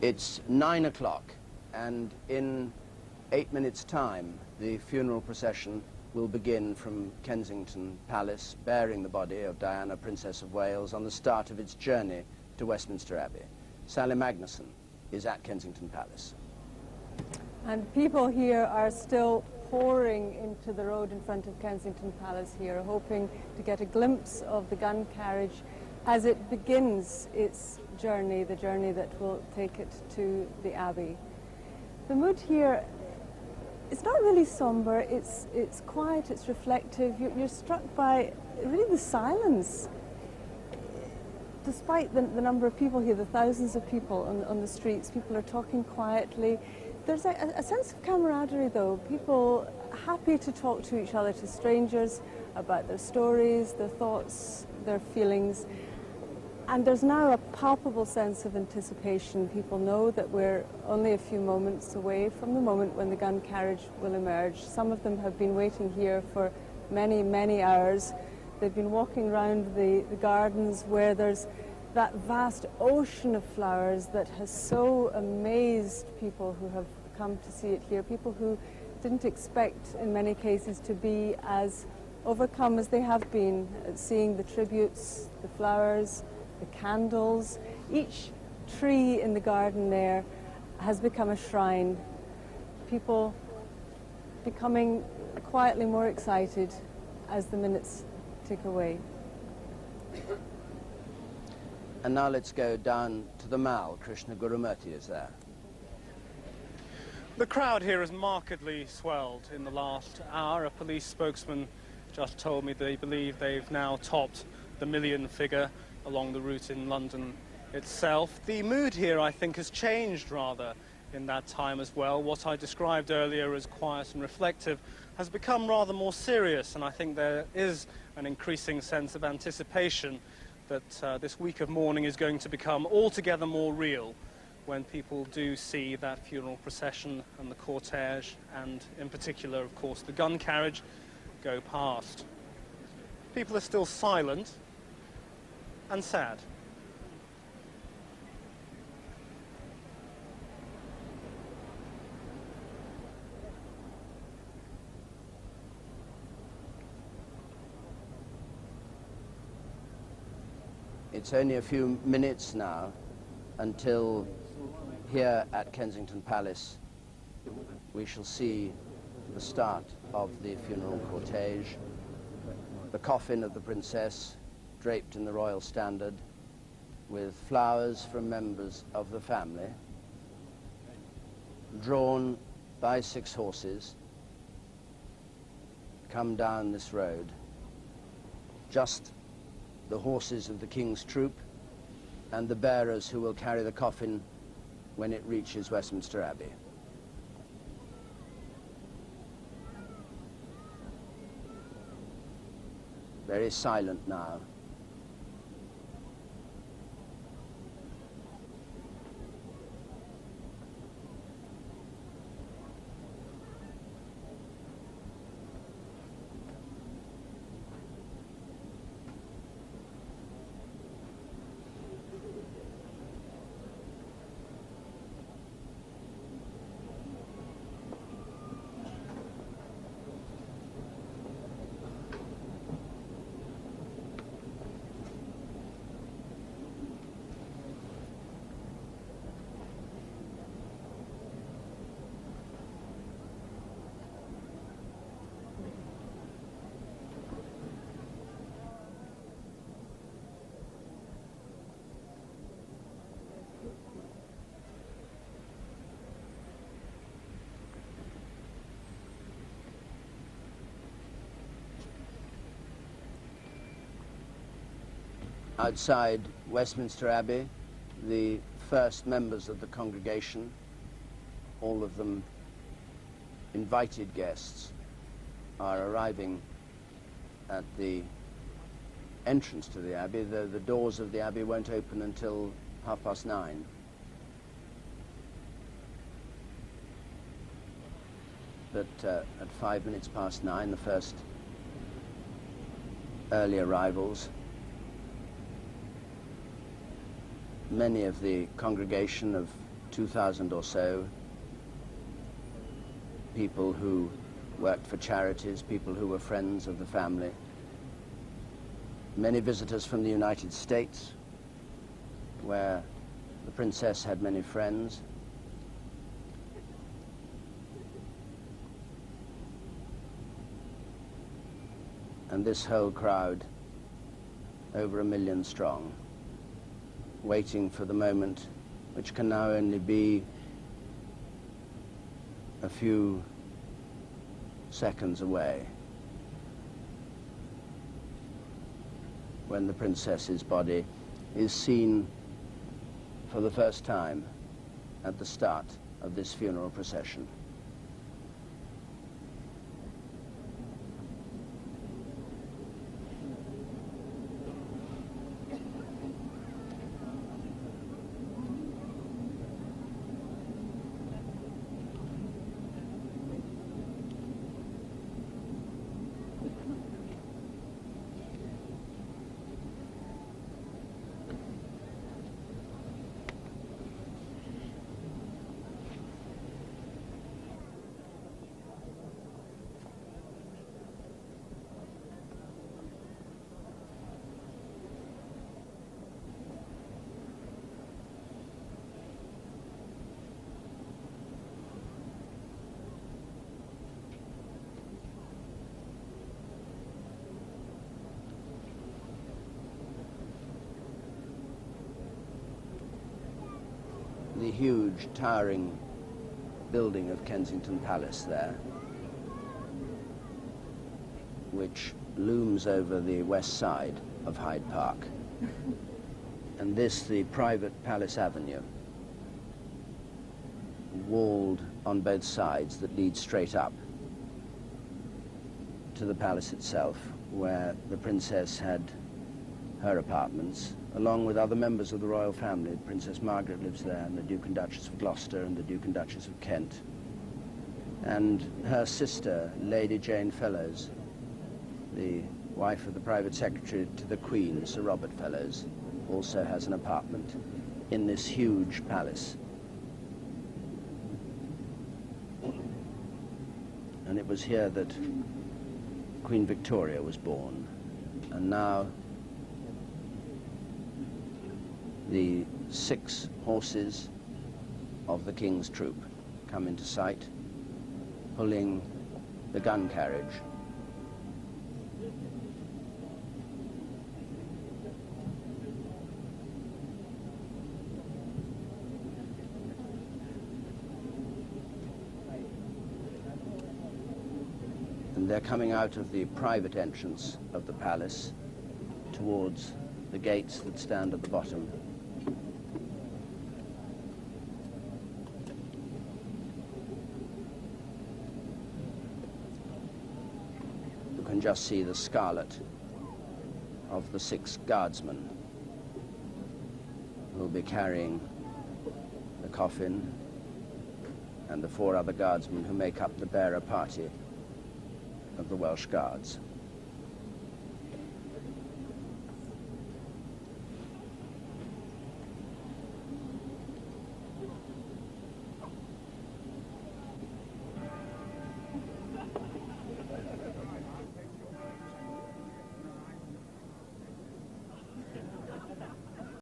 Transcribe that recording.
It's 9 o'clock, and in 8 minutes' time, the funeral procession will begin from Kensington Palace, bearing the body of Diana, Princess of Wales, on the start of its journey to Westminster Abbey. Sally Magnuson is at Kensington Palace. And people here are still pouring into the road in front of Kensington Palace here, hoping to get a glimpse of the gun carriage as it begins its journey, the journey that will take it to the Abbey. The mood here, it's not really somber, it's quiet, it's reflective. You're struck by really the silence. Despite the number of people here, the thousands of people on the streets, people are talking quietly. There's a sense of camaraderie, though. People happy to talk to each other, to strangers, about their stories, their thoughts, their feelings. And there's now a palpable sense of anticipation. People know that we're only a few moments away from the moment when the gun carriage will emerge. Some of them have been waiting here for many, many hours. They've been walking around the gardens where there's that vast ocean of flowers that has so amazed people who have come to see it here, people who didn't expect in many cases to be as overcome as they have been at seeing the tributes, the flowers, the candles. Each tree in the garden there has become a shrine. People becoming quietly more excited as the minutes tick away. And now let's go down to the Mall. Krishna Gurumurthy is there. The crowd here has markedly swelled in the last hour. A police spokesman just told me they believe they've now topped the million figure along the route in London itself. The mood here, I think, has changed rather in that time as well. What I described earlier as quiet and reflective has become rather more serious, and I think there is an increasing sense of anticipation that this week of mourning is going to become altogether more real when people do see that funeral procession and the cortege, and in particular, of course, the gun carriage go past. People are still silent and sad. It's only a few minutes now until here at Kensington Palace we shall see the start of the funeral cortege, the coffin of the princess draped in the royal standard with flowers from members of the family, drawn by 6 horses, come down this road. Just the horses of the King's troop and the bearers who will carry the coffin when it reaches Westminster Abbey. Very silent now. Outside Westminster Abbey, the first members of the congregation, all of them invited guests, are arriving at the entrance to the Abbey. The doors of the Abbey won't open until 9:30. But at 9:05, the first early arrivals. Many of the congregation have 2,000 or so people who worked for charities, people who were friends of the family, many visitors from the United States, where the princess had many friends, and this whole crowd, over 1 million strong, waiting for the moment which can now only be a few seconds away, when the princess's body is seen for the first time at the start of this funeral procession. The huge, towering building of Kensington Palace there, which looms over the west side of Hyde Park. And this, the private Palace Avenue, walled on both sides, that leads straight up to the palace itself, where the princess had her apartments, along with other members of the royal family. Princess Margaret lives there, and the Duke and Duchess of Gloucester, and the Duke and Duchess of Kent. And her sister, Lady Jane Fellowes, the wife of the private secretary to the Queen, Sir Robert Fellowes, also has an apartment in this huge palace. And it was here that Queen Victoria was born. And now the 6 horses of the King's troop come into sight, pulling the gun carriage. And they're coming out of the private entrance of the palace towards the gates that stand at the bottom. You can just see the scarlet of the 6 guardsmen who will be carrying the coffin, and the 4 other guardsmen who make up the bearer party of the Welsh Guards.